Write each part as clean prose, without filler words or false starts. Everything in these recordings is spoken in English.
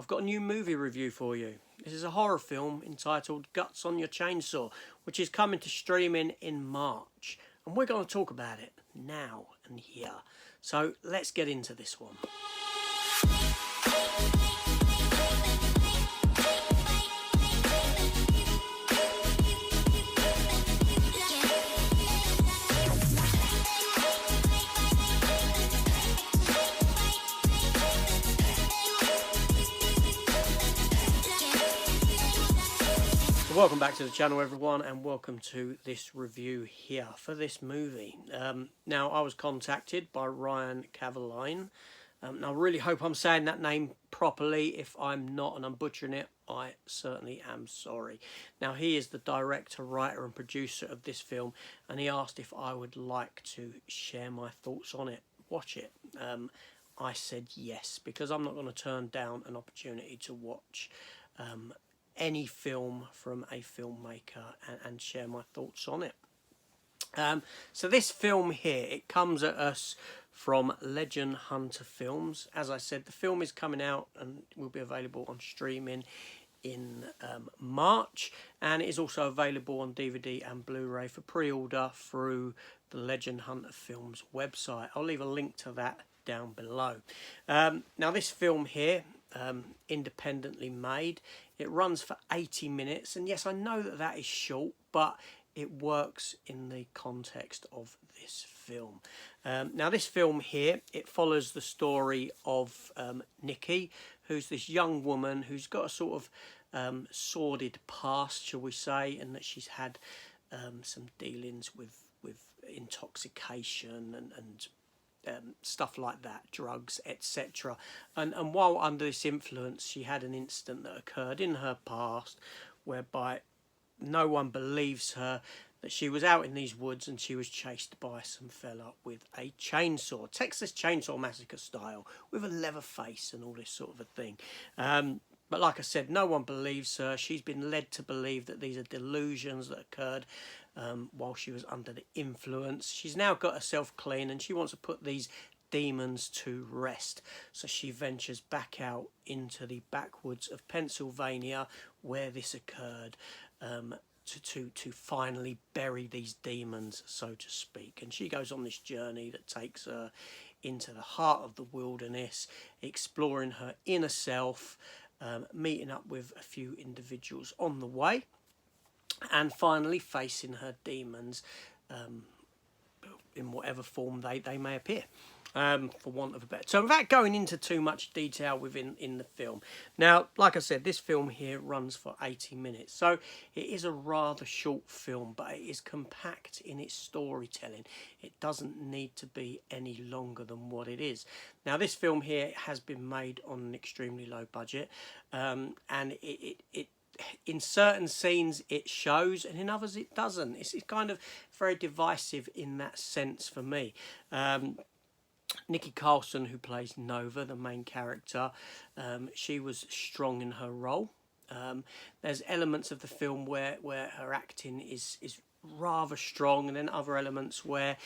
I've got a new movie review for you. This is a horror film entitled Guts on Your Chainsaw, which is coming to streaming in March. And we're going to talk about it now and here. So let's get into this one. Welcome back to the channel, everyone, and welcome to this review here for this movie. Now, I was contacted by Ryan Cavaline. Now, I really hope I'm saying that name properly. If I'm not and I'm butchering it, I certainly am sorry. Now, he is the director, writer and producer of this film, and he asked if I would like to share my thoughts on it, watch it. I said yes, because I'm not going to turn down an opportunity to watch any film from a filmmaker and share my thoughts on it. So this film here, it comes at us from Legend Hunter Films. As I said, the film is coming out and will be available on streaming in March, and it is also available on DVD and Blu-ray for pre-order through the Legend Hunter Films website. I'll leave a link to that down below. Now this film here, independently made, it runs for 80 minutes, and yes, I know that that is short, but it works in the context of this film. Now this film here, it follows the story of Nikki, who's this young woman who's got a sort of sordid past, shall we say, and that she's had some dealings with intoxication and stuff like that, drugs, etc. And while under this influence, she had an incident that occurred in her past whereby no one believes her, that she was out in these woods and she was chased by some fella with a chainsaw, Texas Chainsaw Massacre style, with a leather face and all this sort of a thing. But like I said, no one believes her. She's been led to believe that these are delusions that occurred while she was under the influence. She's now got herself clean and she wants to put these demons to rest. So she ventures back out into the backwoods of Pennsylvania where this occurred, to finally bury these demons, so to speak. And she goes on this journey that takes her into the heart of the wilderness, exploring her inner self, meeting up with a few individuals on the way, and finally facing her demons in whatever form they may appear, for want of a better. So without going into too much detail in the film, now, like I said, this film here runs for 80 minutes, so it is a rather short film, but it is compact in its storytelling. It doesn't need to be any longer than what it is. Now, this film here has been made on an extremely low budget, and it in certain scenes it shows, and in others it doesn't. It's kind of very divisive in that sense for me. Nikki Carlson, who plays Nova, the main character, she was strong in her role. There's elements of the film where her acting is rather strong, and then other elements where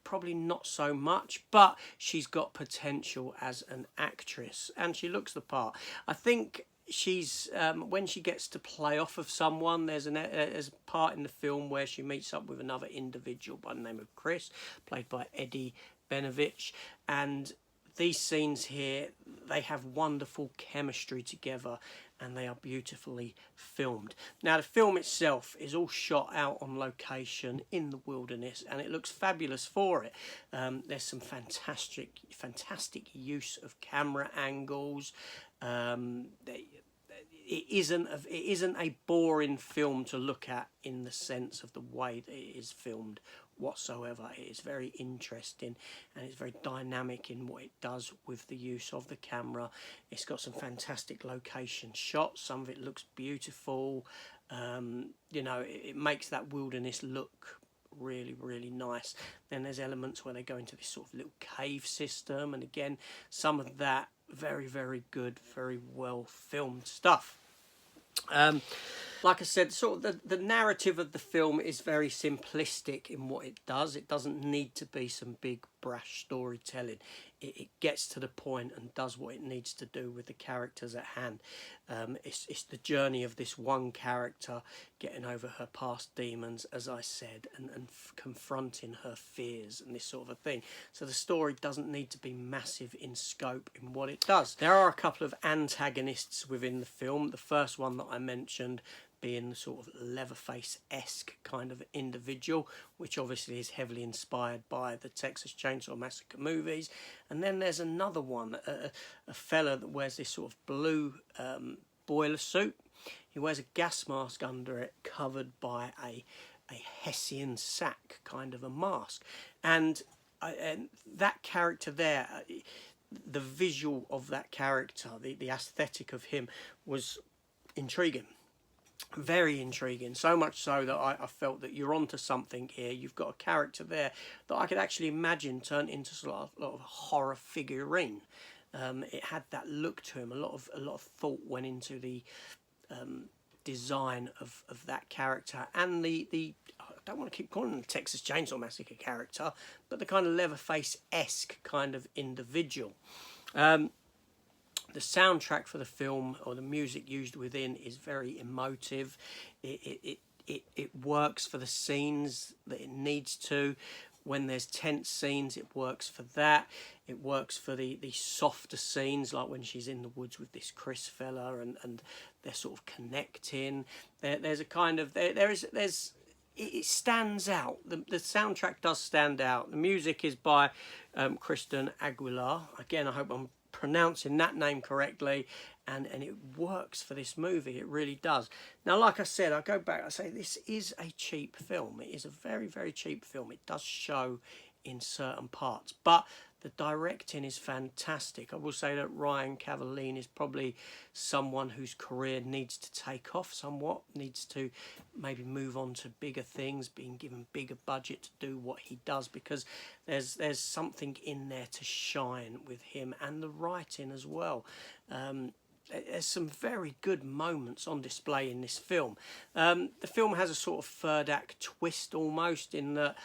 probably not so much, but she's got potential as an actress and she looks the part. I think she's when she gets to play off of someone, there's a part in the film where she meets up with another individual by the name of Chris, played by Eddie Benovich, and these scenes here, they have wonderful chemistry together and they are beautifully filmed. Now, the film itself is all shot out on location in the wilderness and it looks fabulous for it. There's some fantastic use of camera angles. It isn't a boring film to look at in the sense of the way that it is filmed whatsoever. It is very interesting and it's very dynamic in what it does with the use of the camera. It's got some fantastic location shots. Some of it looks beautiful. You know, it makes that wilderness look really, really nice. Then there's elements where they go into this sort of little cave system, and again, some of that very, very good, very well filmed stuff. Like I said, sort of the narrative of the film is very simplistic in what it does. It doesn't need to be some big brash storytelling. it gets to the point and does what it needs to do with the characters at hand. It's the journey of this one character getting over her past demons, as I said, and confronting her fears and this sort of a thing. So the story doesn't need to be massive in scope in what it does. There are a couple of antagonists within the film. The first one that I mentioned being the sort of Leatherface-esque kind of individual, which obviously is heavily inspired by the Texas Chainsaw Massacre movies. And then there's another one, a fella that wears this sort of blue boiler suit. He wears a gas mask under it, covered by a Hessian sack, kind of a mask. And that character there, the visual of that character, the aesthetic of him was intriguing. Very intriguing, so much so that I felt that you're onto something here. You've got a character there that I could actually imagine turn into a lot of horror figurine. It had that look to him. A lot of thought went into the design of that character, and the I don't want to keep calling him the Texas Chainsaw Massacre character, but the kind of Leatherface-esque kind of individual. The soundtrack for the film, or the music used within, is very emotive. It works for the scenes that it needs to. When there's tense scenes, it works for that. It works for the softer scenes, like when she's in the woods with this Chris fella and they're sort of connecting. There's a kind of it stands out. The soundtrack does stand out. The music is by Kristen Aguilar. Again, I hope I'm pronouncing that name correctly, and it works for this movie. It really does. Now, like I said, I go back, I say this is a cheap film. It is a very, very cheap film. It does show in certain parts, but the directing is fantastic. I will say that Ryan Cavallini is probably someone whose career needs to take off somewhat, needs to maybe move on to bigger things, being given bigger budget to do what he does, because there's something in there to shine with him, and the writing as well. There's some very good moments on display in this film. The film has a sort of third act twist almost, in that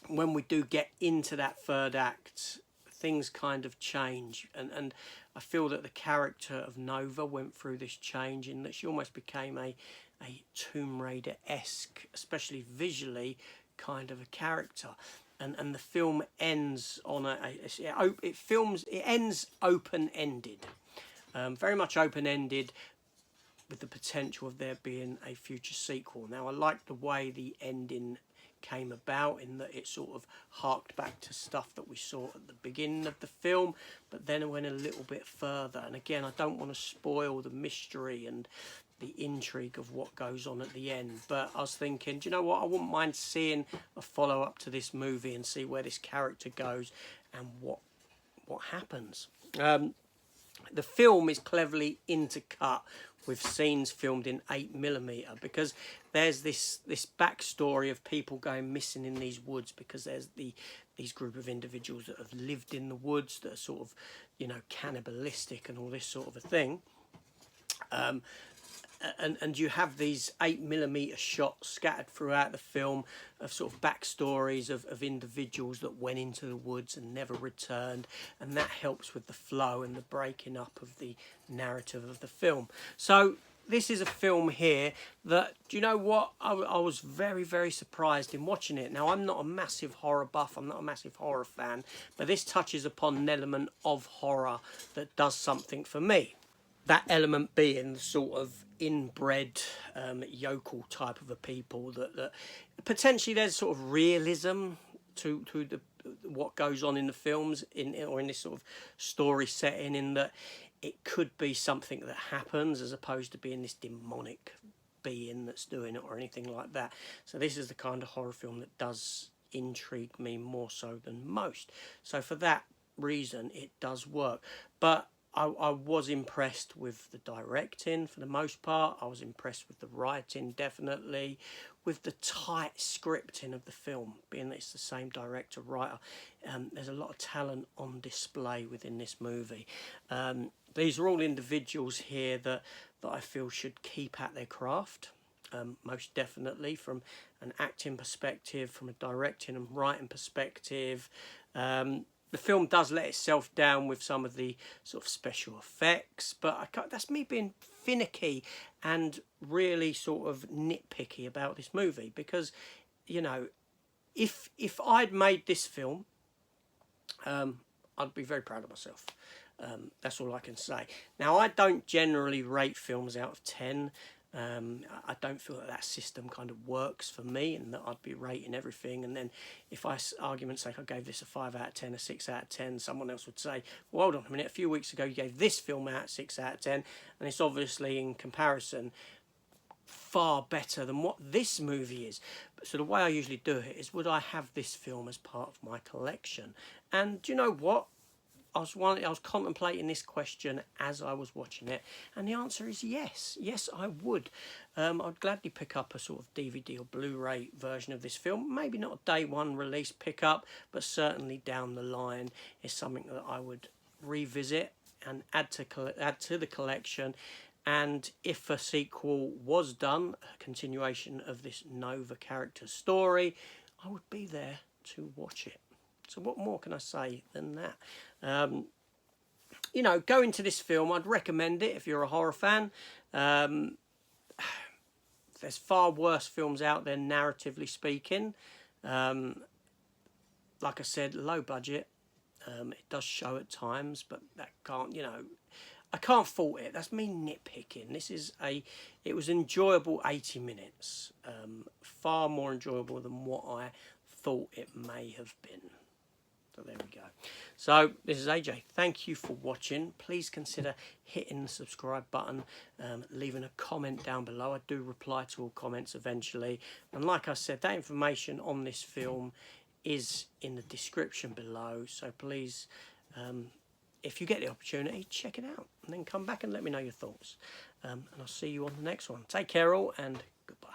when we do get into that third act, things kind of change, and I feel that the character of Nova went through this change in that she almost became a Tomb Raider-esque, especially visually, kind of a character. And the film ends on it ends open-ended, very much open-ended, with the potential of there being a future sequel. Now, I like the way the ending came about, in that it sort of harked back to stuff that we saw at the beginning of the film, but then it went a little bit further. And again, I don't want to spoil the mystery and the intrigue of what goes on at the end, but I was thinking, do you know what, I wouldn't mind seeing a follow-up to this movie and see where this character goes and what happens. The film is cleverly intercut with scenes filmed in 8mm, because there's this backstory of people going missing in these woods, because there's these group of individuals that have lived in the woods that are sort of, cannibalistic and all this sort of a thing. And you have these 8mm shots scattered throughout the film of sort of backstories of individuals that went into the woods and never returned, and that helps with the flow and the breaking up of the narrative of the film. So this is a film here that, do you know what, I was very, very surprised in watching it. Now, I'm not a massive horror buff, I'm not a massive horror fan, but this touches upon an element of horror that does something for me. That element being the sort of inbred yokel type of a people that potentially there's sort of realism to what goes on in the films or in this sort of story setting, in that it could be something that happens as opposed to being this demonic being that's doing it or anything like that. So this is the kind of horror film that does intrigue me more so than most. So for that reason, it does work. But I was impressed with the directing for the most part. I was impressed with the writing, definitely, with the tight scripting of the film, being that it's the same director, writer. There's a lot of talent on display within this movie. These are all individuals here that I feel should keep at their craft, most definitely, from an acting perspective, from a directing and writing perspective. the film does let itself down with some of the sort of special effects, but that's me being finicky and really sort of nitpicky about this movie, because, you know, if I'd made this film, I'd be very proud of myself. That's all I can say. Now, I don't generally rate films out of 10. I don't feel that system kind of works for me, and that I'd be rating everything. And then if argument's sake, I gave this a 5 out of 10, a 6 out of 10, someone else would say, well, hold on a minute, a few weeks ago you gave this film out 6 out of 10, and it's obviously in comparison far better than what this movie is. So the way I usually do it is, would I have this film as part of my collection? And do you know what? I was contemplating this question as I was watching it, and the answer is yes. Yes, I would. I'd gladly pick up a sort of DVD or Blu-ray version of this film. Maybe not a day one release pickup, but certainly down the line is something that I would revisit and add to the collection. And if a sequel was done, a continuation of this Nova character's story, I would be there to watch it. So what more can I say than that? You know, go into this film, I'd recommend it if you're a horror fan. There's far worse films out there, narratively speaking. Like I said, low budget. It does show at times, but that can't, you know, I can't fault it. That's me nitpicking. It was enjoyable 80 minutes. Far more enjoyable than what I thought it may have been. So there we go. So this is AJ. Thank you for watching. Please consider hitting the subscribe button, leaving a comment down below. I do reply to all comments eventually. And like I said, that information on this film is in the description below. So please, if you get the opportunity, check it out. And then come back and let me know your thoughts. And I'll see you on the next one. Take care all, and goodbye.